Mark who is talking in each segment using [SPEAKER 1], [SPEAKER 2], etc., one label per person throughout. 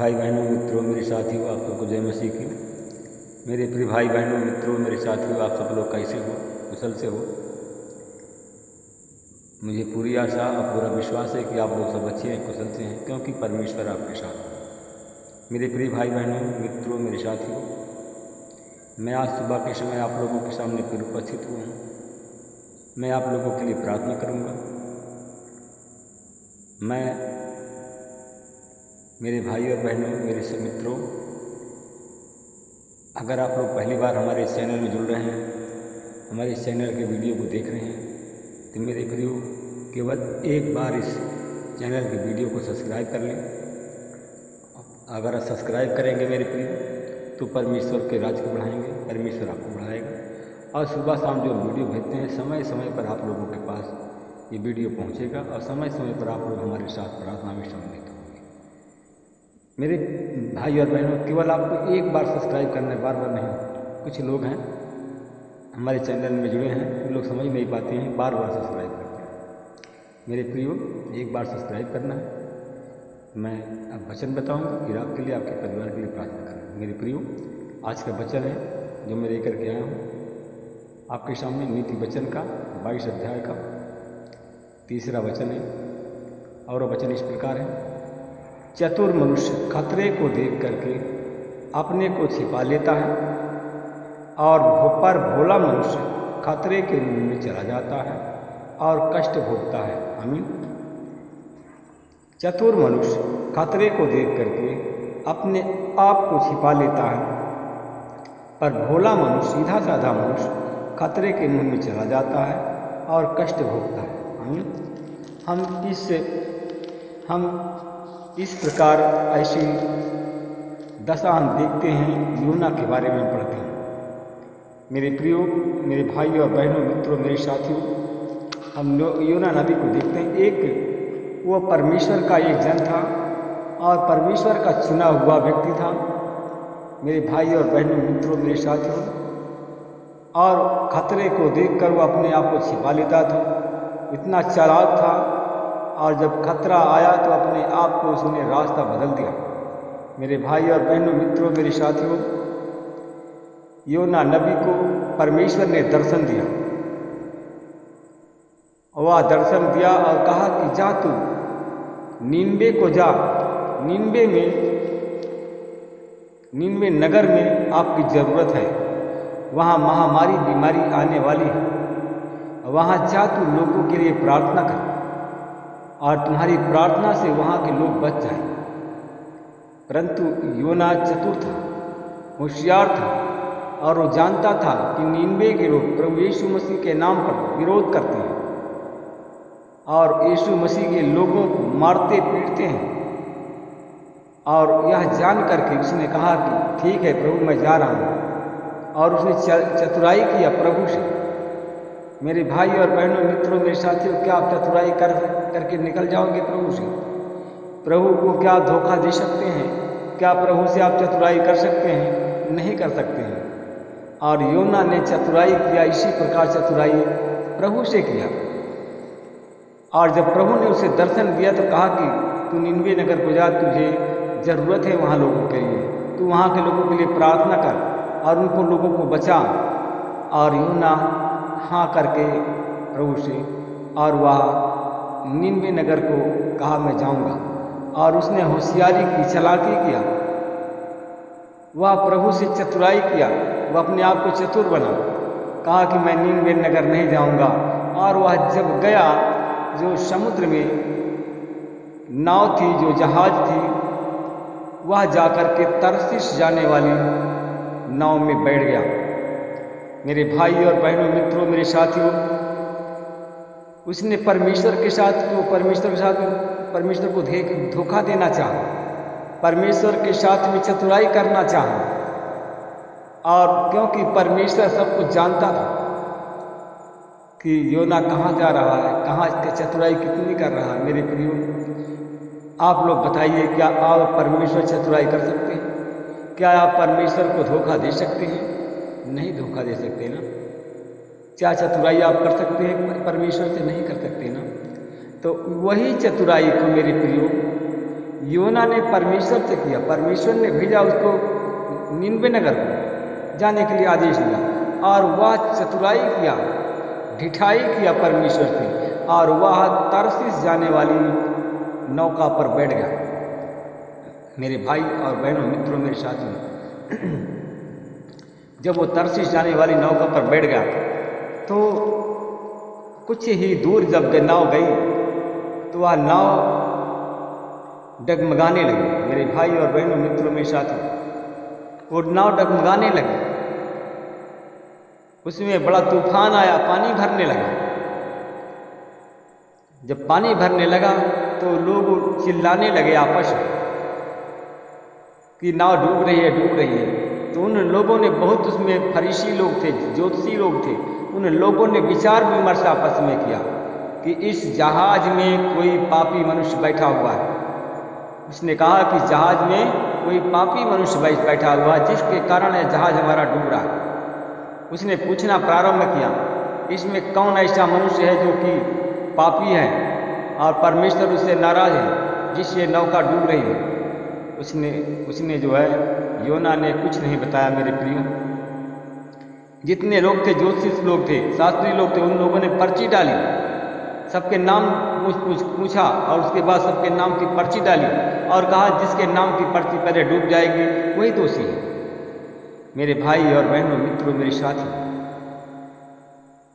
[SPEAKER 1] भाई बहनों मित्रों मेरे साथियों, आप सबको जय मसीह की। मेरे प्रिय भाई बहनों मित्रों मेरे साथियों, आप सब लोग कैसे हो, कुशल से हो। मुझे पूरी आशा और पूरा विश्वास है कि आप लोग सब अच्छे हैं, कुशल से हैं, क्योंकि परमेश्वर आपके साथ है। मेरे प्रिय भाई बहनों मित्रों मेरे साथियों, मैं आज सुबह के समय आप लोगों के सामने फिर उपस्थित हुआ हूँ। मैं आप लोगों के लिए प्रार्थना करूँगा। मैं मेरे भाई और बहनों, मेरे से मित्रों, अगर आप लोग पहली बार हमारे इस चैनल में जुड़ रहे हैं, हमारे इस चैनल के वीडियो को देख रहे हैं, तो मेरे प्रियो केवल एक बार इस चैनल के वीडियो को सब्सक्राइब कर लें। अगर आप सब्सक्राइब करेंगे मेरे प्रियो, तो परमेश्वर के राज को बढ़ाएंगे, परमेश्वर आपको बढ़ाएगा। और सुबह शाम जो वीडियो भेजते हैं, समय समय पर आप लोगों के पास ये वीडियो पहुँचेगा और समय समय पर आप लोग हमारे साथ प्रार्थना में सम्मिलित होंगे। मेरे भाई और बहनों, केवल आपको एक बार सब्सक्राइब करना है, बार बार नहीं। कुछ लोग हैं हमारे चैनल में जुड़े हैं, वो लोग समझ नहीं पाते हैं, बार बार सब्सक्राइब करते हैं। मेरे प्रियो, एक बार सब्सक्राइब करना है। मैं अब वचन बताऊंगा, फिर आपके लिए, आपके परिवार के लिए प्रार्थना करूँगा। मेरे प्रियो, आज का वचन है जो मैं लेकर के आया हूँ आपके सामने, नीति वचन का 22 अध्याय का 3रा वचन है। और वह वचन इस प्रकार है: चतुर मनुष्य खतरे को देख करके अपने को छिपा लेता है, और भोला मनुष्य खतरे के मुंह में चला जाता है और कष्ट भोगता है। आमीन। चतुर मनुष्य खतरे को देख करके अपने आप को छिपा लेता है, पर भोला मनुष्य, सीधा साधा मनुष्य खतरे के मुंह में चला जाता है और कष्ट भोगता है। आमीन। हम इस प्रकार ऐसी दशा हम देखते हैं, योना के बारे में पढ़ते हैं। मेरे प्रियो, मेरे भाई और बहनों, मित्रों, मेरे साथियों, हम योना नबी को देखते हैं। एक वो परमेश्वर का एक जन था और परमेश्वर का चुना हुआ व्यक्ति था, मेरे भाई और बहनों, मित्रों, मेरे साथियों। और खतरे को देखकर वो अपने आप को छिपा लेता था, इतना चालाक था। और जब खतरा आया तो अपने आप को उसने रास्ता बदल दिया। मेरे भाई और बहनों, मित्रों, मेरे साथियों, योना नबी को परमेश्वर ने दर्शन दिया। वह दर्शन दिया और कहा कि जा तू नीनवे को जा, नीनवे नगर में आपकी ज़रूरत है, वहाँ महामारी बीमारी आने वाली है, वहाँ जा तू लोगों के लिए प्रार्थना कर और तुम्हारी प्रार्थना से वहाँ के लोग बच जाएं। परंतु योना चतुर था, होशियार था, और वो जानता था कि नीनवे के लोग प्रभु यीशु मसीह के नाम पर विरोध करते हैं और यीशु मसीह के लोगों को मारते पीटते हैं। और यह जान करके उसने कहा कि ठीक है प्रभु, मैं जा रहा हूँ। और उसने चतुराई किया प्रभु से। मेरे भाई और बहनों, मित्रों, मेरे साथियों, क्या आप चतुराई करके निकल जाओगे प्रभु से? प्रभु को क्या धोखा दे सकते हैं? क्या प्रभु से आप चतुराई कर सकते हैं? नहीं कर सकते हैं। और योना ने चतुराई किया, इसी प्रकार चतुराई प्रभु से किया। और जब प्रभु ने उसे दर्शन दिया तो कहा कि तू नीनवे नगर को जा, तुझे ज़रूरत है वहाँ लोगों के लिए, तू वहाँ के लोगों के लिए प्रार्थना कर और उनको लोगों को बचा। और योना हाँ करके प्रभु से, और वह नीनवे नगर को कहा मैं जाऊंगा। और उसने होशियारी की, चालाकी किया, वह प्रभु से चतुराई किया, वह अपने आप को चतुर बना, कहा कि मैं नीनवे नगर नहीं जाऊंगा। और वह जब गया, जो समुद्र में नाव थी, जो जहाज थी, वह जाकर के तरसीस जाने वाली नाव में बैठ गया। मेरे भाई और बहनों, मित्रों, मेरे साथियों, उसने परमेश्वर को धोखा देना चाहा, परमेश्वर के साथ में चतुराई करना चाहा। और क्योंकि परमेश्वर सब कुछ जानता था कि योना कहाँ जा रहा है, कहाँ चतुराई कितनी कर रहा है। मेरे प्रियो, आप लोग बताइए, क्या आप परमेश्वर चतुराई कर सकते हैं? क्या आप परमेश्वर को धोखा दे सकते हैं? नहीं धोखा दे सकते ना। क्या चतुराई आप कर सकते हैं? परमेश्वर से नहीं कर सकते ना। तो वही चतुराई को मेरे प्रियो योना ने परमेश्वर से किया, परमेश्वर ने भेजा उसको निन्वे नगर को जाने के लिए आदेश दिया, और वह चतुराई किया, ढिठाई किया परमेश्वर से, और वह तरसीस जाने वाली नौका पर बैठ गया। मेरे भाई और बहनों, मित्रों, मेरे साथियों, जब वो तरसीस जाने वाली नौका पर बैठ गया तो कुछ ही दूर जब नाव गई तो वह नाव डगमगाने लगी। मेरे भाई और बहनों, मित्रों, मेरे साथियों, वो नाव डगमगाने लगी, उसमें बड़ा तूफान आया, पानी भरने लगा। जब पानी भरने लगा तो लोग चिल्लाने लगे आपस में कि नाव डूब रही है, डूब रही है। तो उन लोगों ने, बहुत उसमें फरीसी लोग थे, ज्योतिषी लोग थे, उन लोगों ने विचार विमर्श आपस में किया कि इस जहाज में कोई पापी मनुष्य बैठा हुआ है। उसने कहा कि जहाज में कोई पापी मनुष्य बैठा हुआ है, जिसके कारण यह जहाज हमारा डूब रहा है। उसने पूछना प्रारंभ किया, इसमें कौन ऐसा मनुष्य है जो कि पापी है और परमेश्वर उससे नाराज है, जिससे नौका डूब रही है। उसने जो है, योना ने कुछ नहीं बताया। मेरे प्रियो, जितने लोग थे, ज्योतिष लोग थे, शास्त्री लोग थे, उन लोगों ने पर्ची डाली, सबके नाम पूछा और उसके बाद सबके नाम की पर्ची डाली और कहा जिसके नाम की पर्ची पहले डूब जाएगी वही दोषी है। मेरे भाई और बहनों, मित्रों, मेरे साथी,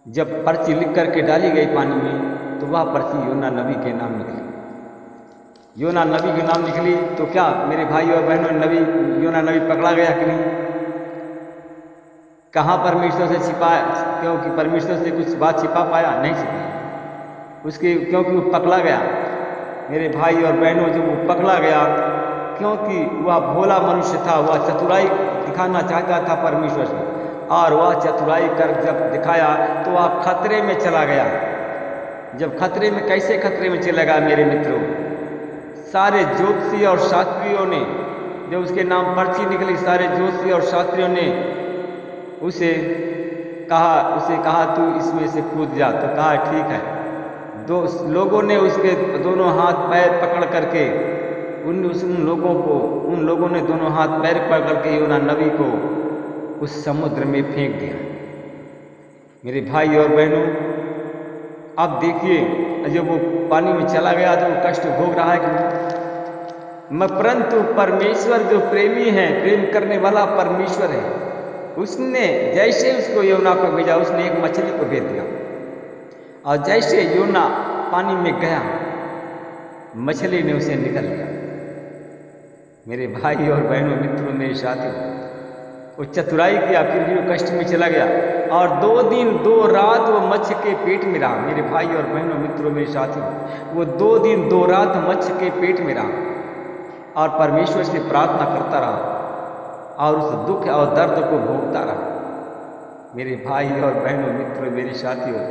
[SPEAKER 1] जब पर्ची लिख करके डाली गई पानी में तो वह पर्ची योना नबी के नाम निकली। योना नबी के नाम निकली तो क्या मेरे भाई और बहनों, योना नबी पकड़ा गया कि नहीं? कहाँ परमेश्वर से छिपाया? क्योंकि परमेश्वर से कुछ बात छिपा पाया? नहीं छिपाया उसके, क्योंकि वो पकड़ा गया। मेरे भाई और बहनों, जब वो पकड़ा गया, क्योंकि वह भोला मनुष्य था, वह चतुराई दिखाना चाहता था परमेश्वर से, और वह चतुराई कर जब दिखाया तो वह खतरे में चला गया। जब खतरे में, कैसे खतरे में चला गया मेरे मित्रों? सारे ज्योतिषी और शास्त्रियों ने, जब उसके नाम पर्ची निकली, सारे ज्योतिषी और शास्त्रियों ने उसे कहा तू इसमें से कूद जा। तो कहा ठीक है। लोगों ने उसके दोनों हाथ पैर पकड़ करके उन लोगों ने दोनों हाथ पैर पकड़ के योना नबी को उस समुद्र में फेंक दिया। मेरे भाई और बहनों, अब देखिए, जब वो पानी में चला गया तो वो कष्ट भोग रहा है कि नहीं? परंतु परमेश्वर जो प्रेमी है, प्रेम करने वाला परमेश्वर है, उसने जैसे उसको योना को भेजा, उसने एक मछली को भेज दिया, और जैसे योना पानी में गया, मछली ने उसे निकल लिया। मेरे भाई और बहनों, मित्रों, मेरे साथियों, वो चतुराई किया, फिर भी वो कष्ट में चला गया, और 2 दिन 2 रात वो मत्स्य के पेट में रहा। मेरे भाई और बहनों, मित्रों, मेरे साथियों, वो 2 दिन 2 रात मत्स्य के पेट में रहा और परमेश्वर से प्रार्थना करता रहा और उस दुख और दर्द को भोगता रहा। मेरे भाई और बहनों, मित्रों, मेरे साथियों,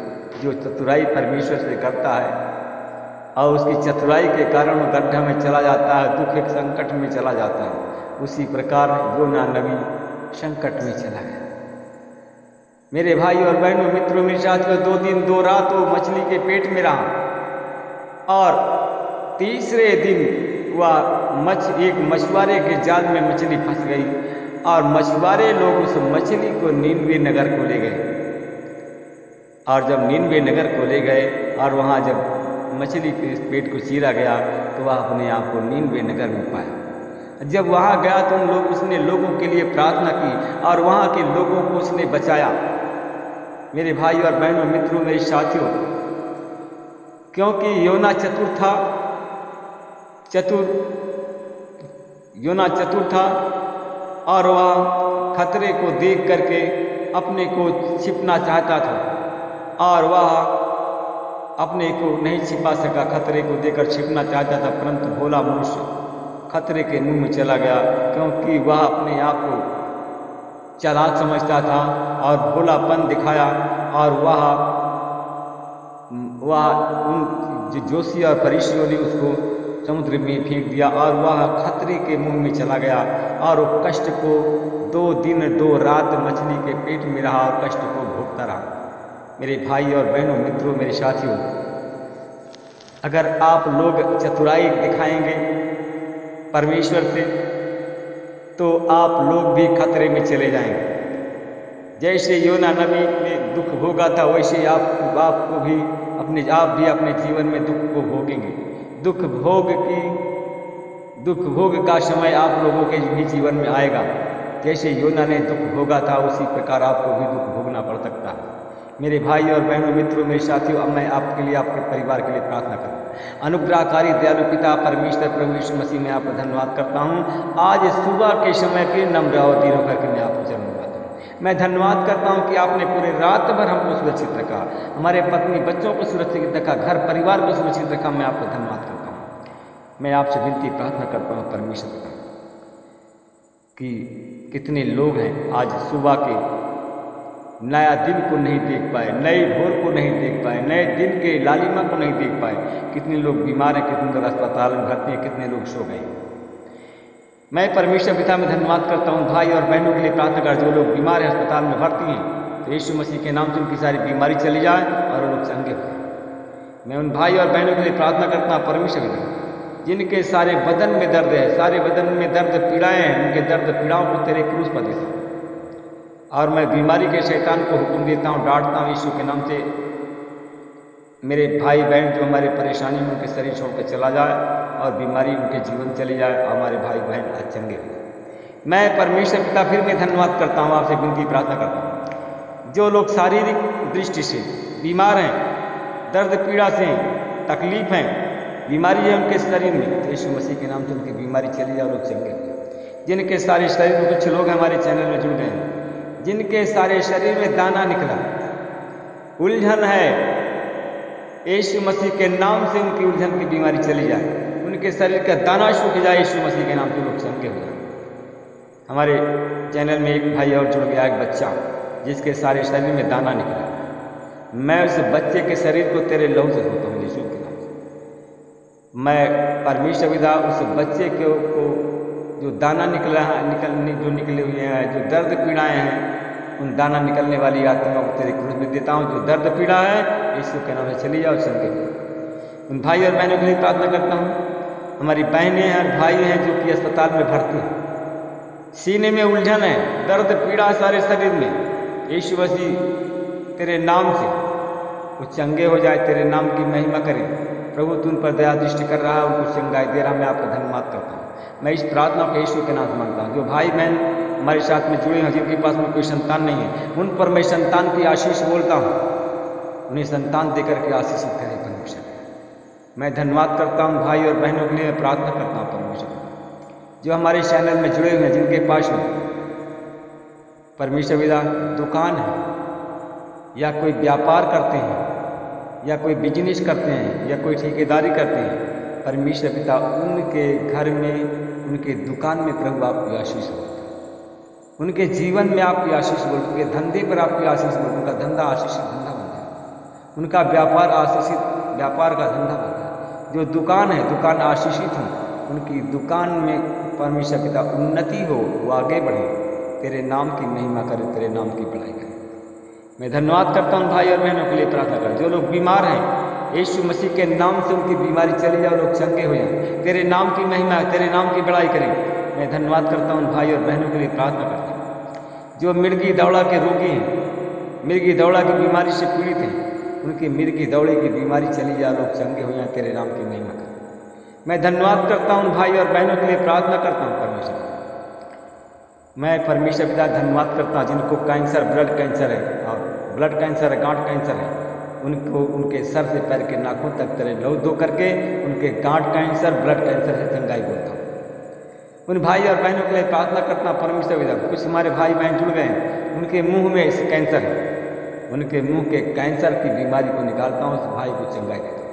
[SPEAKER 1] जो चतुराई परमेश्वर से करता है और उसकी चतुराई के कारण वो गड्ढा में चला जाता है, दुख एक संकट में चला जाता है, उसी प्रकार योना नबी संकट में चला गया। मेरे भाई और बहनों, मित्रों, मेरे साथियों, 2 दिन 2 रात वो मछली के पेट में रहा और तीसरे दिन वह एक मछुआरे के जाल में मछली फंस गई और मछुआरे लोग उस मछली को निन्वे नगर को ले गए। और जब निन्वे नगर को ले गए और वहाँ जब मछली के पेट को चीरा गया तो वह अपने आप को निन्वे नगर में पाया। जब वहाँ गया तो उसने लोगों के लिए प्रार्थना की और वहाँ के लोगों को उसने बचाया। मेरे भाई और बहनों, मित्रों, मेरे साथियों, क्योंकि योना चतुर था और वह खतरे को देख करके अपने को छिपना चाहता था और वह अपने को नहीं छिपा सका, खतरे को देखकर छिपना चाहता था, परंतु भोला मनुष्य खतरे के मुंह में चला गया, क्योंकि वह अपने आप को चालाक समझता था और भोलापन दिखाया और वह उन जोशी और फरीसियों ने उसको समुद्र में फेंक दिया और वह खतरे के मुंह में चला गया और वो कष्ट को 2 दिन 2 रात मछली के पेट में रहा और कष्ट को भोगता रहा। मेरे भाई और बहनों, मित्रों, मेरे साथियों, अगर आप लोग चतुराई दिखाएंगे परमेश्वर से, तो आप लोग भी खतरे में चले जाएंगे। जैसे योना नबी में दुख भोगा था, वैसे आपको भी अपने जीवन में दुख को भोगेंगे। दुख भोग का समय आप लोगों के भी जीवन में आएगा। जैसे योना ने दुख भोगा था, उसी प्रकार आपको भी दुख भोगना पड़ सकता है। मेरे भाई और बहनों, मित्रों, मेरे साथियों, अब मैं आपके लिए, आपके परिवार के लिए प्रार्थना करूँ। अनुग्रहकारी दयालु पिता परमेश्वर प्रभु यीशु मसीह में आपको धन्यवाद करता हूँ। आज सुबह के समय के नम्र और दीनों करके मैं आपको धन्यवाद दूँ। मैं धन्यवाद करता हूँ कि आपने पूरे रात भर हमको सुरक्षित रखा, हमारे पत्नी बच्चों को सुरक्षित रखा, घर परिवार को सुरक्षित रखा। मैं आपको धन्यवाद करता हूँ। मैं आपसे विनती प्रार्थना करता हूँ परमेश्वर का, कि कितने लोग हैं आज सुबह के नया दिन को नहीं देख पाए, नए भोर को नहीं देख पाए, नए दिन के लालिमा को नहीं देख पाए। कितने लोग बीमार हैं, कितने लोग अस्पताल में भर्ती हैं, कितने लोग सो गए। मैं परमेश्वर पिता में धन्यवाद करता हूँ। भाई और बहनों के लिए प्रार्थना कर, जो लोग बीमार हैं, अस्पताल में भर्ती हैं, तो यीशु मसीह के नाम से उनकी सारी बीमारी चली जाए और वो लोग चंगे हो। मैं उन भाई और बहनों के लिए प्रार्थना करता हूँ परमेश्वर पिता, जिनके सारे बदन में दर्द है, सारे बदन में दर्द पीड़ाएँ हैं, उनके दर्द पीड़ाओं को तेरे क्रूस पर देता हूँ। और मैं बीमारी के शैतान को हुक्म देता हूँ, डांटता हूँ यीशु के नाम से। मेरे भाई बहन जो हमारे परेशानी में, उनके शरीर छोड़कर चला जाए और बीमारी उनके जीवन चली जाए, और हमारे भाई बहन चंगे हुए। मैं परमेश्वर पिता फिर मैं धन्यवाद करता हूँ, आपसे विनती प्रार्थना करता हूँ, जो लोग शारीरिक दृष्टि से बीमार हैं, दर्द पीड़ा से तकलीफ हैं, बीमारी है उनके शरीर में, तो यीशु मसीह के नाम से उनकी बीमारी चली जाए, लोग चंगे हुए। जिनके सारे शरीर में, कुछ लोग हमारे चैनल में जुड़ गए हैं, जिनके सारे शरीर में दाना निकला, उलझन है, यीशु मसीह के नाम से उनकी उलझन की बीमारी चली जाए, उनके शरीर का दाना सूख जाए, यीशु मसीह के नाम से लोग चंगे हो जाए। हमारे चैनल में एक भाई और जुड़ गया, एक बच्चा जिसके सारे शरीर में दाना निकला। मैं उस बच्चे के शरीर को तेरे लहू से धोता हूँ यीशु के नाम से। मैं परमेश्वर पिता उस बच्चे को जो दाना निकले हुए हैं, जो दर्द पीड़ाएँ हैं, उन दाना निकलने वाली आत्मा को तेरे क्रूस में देता हूँ। जो दर्द पीड़ा है, यीशु के नाम से चली जाओ, चंगे हो। उन भाई और बहनों के लिए प्रार्थना करता हूँ। हमारी बहनें हैं और भाई हैं जो कि अस्पताल में भर्ती हैं, सीने में उलझन है, दर्द पीड़ा सारे शरीर में, यीशु मसीह तेरे नाम से वो चंगे हो जाए, तेरे नाम की महिमा करें। प्रभु तू उन पर दया दृष्टि कर रहा है, उनको चंगाई दे रहा। मैं आपको धन्यवाद करता हूँ। मैं इस प्रार्थना को यीशु के नाम से मांगता हूँ। जो भाई बहन हमारे साथ में जुड़े हैं, जिनके पास में कोई संतान नहीं है, उन पर मैं संतान की आशीष बोलता हूँ। उन्हें संतान देकर के आशीषित करें परमेश्वर। मैं धन्यवाद करता हूँ भाई और बहनों के लिए प्रार्थना करता हूँ परमेश्वर, जो हमारे चैनल में जुड़े हुए हैं, जिनके पास में परमेश्वर पिता दुकान है, या कोई व्यापार करते हैं, या कोई बिजनेस करते हैं, या कोई ठेकेदारी करते हैं, परमेश्वर पिता उनके घर में, उनके दुकान में प्रभु आपकी आशीष हो, उनके जीवन में आपकी आशीष बोल, उनके धंधे पर आपकी आशीष बोल, उनका धंधा आशीषित धंधा बन जाए, उनका व्यापार आशीषित व्यापार का धंधा बन जाए। जो दुकान है, दुकान आशीषित हो, उनकी दुकान में परमेश्वर पिता उन्नति हो, वो आगे बढ़े, तेरे नाम की महिमा करे, तेरे नाम की बड़ाई करे। मैं धन्यवाद करता हूँ भाई और बहनों के लिए प्रार्थना कर, जो लोग बीमार हैं, यीशु मसीह के नाम से उनकी बीमारी चली जाए, लोग चंगे हो जाए, तेरे नाम की महिमा, तेरे नाम की बड़ाई करें। मैं धन्यवाद करता हूँ भाई और बहनों के लिए प्रार्थना करता हूँ, जो मिर्गी दौड़ा के रोगी हैं, मिर्गी दौड़ा की बीमारी से पीड़ित हैं, उनकी मिर्गी दौड़े की बीमारी चली जाए, लोग चंगे हो जाए, तेरे नाम की महिमा करें। मैं धन्यवाद करता हूँ भाई और बहनों के लिए प्रार्थना करता हूँ परमेश्वर। मैं परमेश्वर पिता धन्यवाद करता हूँ, जिनको कैंसर, ब्लड कैंसर है, और ब्लड कैंसर है, गांठ कैंसर है, उनको उनके सर से पैर के नाखून तक तेरे लहू धो करके उनके गांठ कैंसर, ब्लड कैंसर से चंगाई बोलता हूँ। उन भाई और बहनों के लिए प्रार्थना करता हूँ परमेश्वर पिता। कुछ हमारे भाई बहन जुड़ गए हैं, उनके मुंह में इस कैंसर है, उनके मुंह के कैंसर की बीमारी को निकालता हूँ, उस भाई को चंगाई देता हूँ।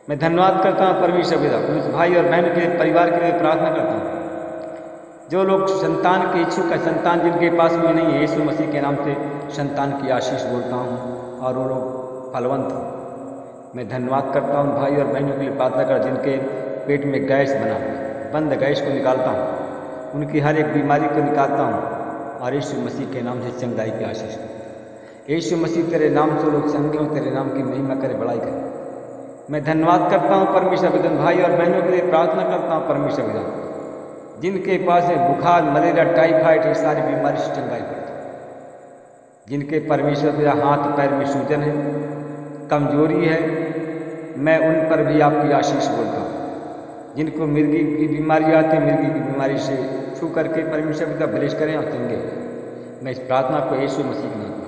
[SPEAKER 1] मैं धन्यवाद करता हूँ परमेश्वर पिता, उस भाई और बहन के परिवार के लिए प्रार्थना करता हूँ। जो लोग संतान के इच्छुक है, संतान जिनके पास में नहीं है, यीशु मसीह के नाम से संतान की आशीष बोलता हूँ और वो लोग फलवंत हो। मैं धन्यवाद करता हूँ भाई और बहनों के लिए प्रार्थना कर, जिनके पेट में गैस बना, बंद गैस को निकालता हूँ, उनकी हर एक बीमारी को निकालता हूँ और यीशु मसीह के नाम से चंगाई की आशीष। यीशु मसीह तेरे नाम से लोग चंगे हो, तेरे नाम की महिमा करे, बड़ाई करे। मैं धन्यवाद करता हूँ परमेश्वर पिता भाई और बहनों के लिए प्रार्थना करता हूँ परमेश्वर पिता, जिनके पास है बुखार, मलेरिया, टाइफाइड, ये सारी बीमारी से चंगाई पड़ती, जिनके परमेश्वर पिता हाथ पैर में सूजन है, कमजोरी है, मैं उन पर भी आपकी आशीष बोलता हूँ। जिनको मिर्गी की बीमारी आती है, मिर्गी की बीमारी से छू करके परमेश्वर पिता ब्लेस करें और चंगे। मैं इस प्रार्थना को यीशु मसीह के नाम में,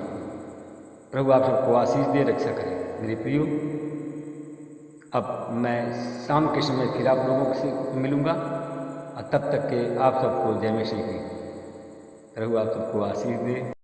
[SPEAKER 1] प्रभु आप सबको आशीष दे, रक्षा करें। मेरे प्रियो, अब मैं शाम के समय फिर आप लोगों से मिलूँगा और तब तक के आप सबको जय मसीह की। प्रभु आप सबको आशीष दे।